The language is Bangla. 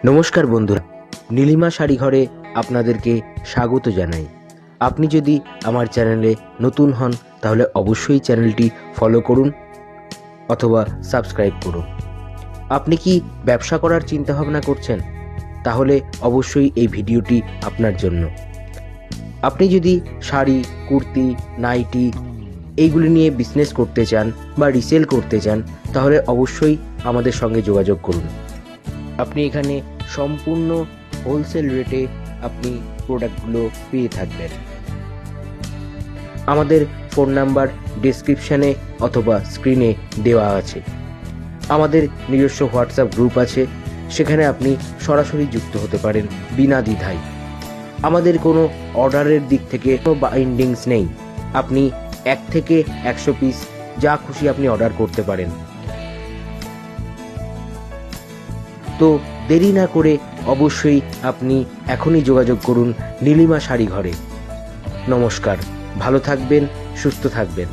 নমস্কার বন্ধুরা, নীলিমা শাড়ি ঘরে আপনাদেরকে স্বাগত জানাই। আপনি যদি আমার চ্যানেলে নতুন হন তাহলে অবশ্যই চ্যানেলটি ফলো করুন অথবা সাবস্ক্রাইব করুন। আপনি কি ব্যবসা করার চিন্তাভাবনা করছেন? তাহলে অবশ্যই এই ভিডিওটি আপনার জন্য। আপনি যদি শাড়ি, কুর্তি, নাইটি এইগুলি নিয়ে বিজনেস করতে চান বা রিসেল করতে চান তাহলে অবশ্যই আমাদের সঙ্গে যোগাযোগ করুন। আপনি এখানে সম্পূর্ণ হোলসেল রেটে আপনি প্রোডাক্টগুলো পেয়ে থাকবেন। আমাদের ফোন নাম্বার ডেসক্রিপশানে অথবা স্ক্রিনে দেওয়া আছে। আমাদের নিজস্ব হোয়াটসঅ্যাপ গ্রুপ আছে, সেখানে আপনি সরাসরি যুক্ত হতে পারেন বিনা দ্বিধায়। আমাদের কোনো অর্ডারের দিক থেকে কোনো বাইন্ডিংস নেই। আপনি 1 থেকে 100 পিস যা খুশি আপনি অর্ডার করতে পারেন। তো দেরি না করে অবশ্যই আপনি এখনই যোগাযোগ করুন নীলিমা শাড়ি ঘরে। নমস্কার, ভালো থাকবেন, সুস্থ থাকবেন।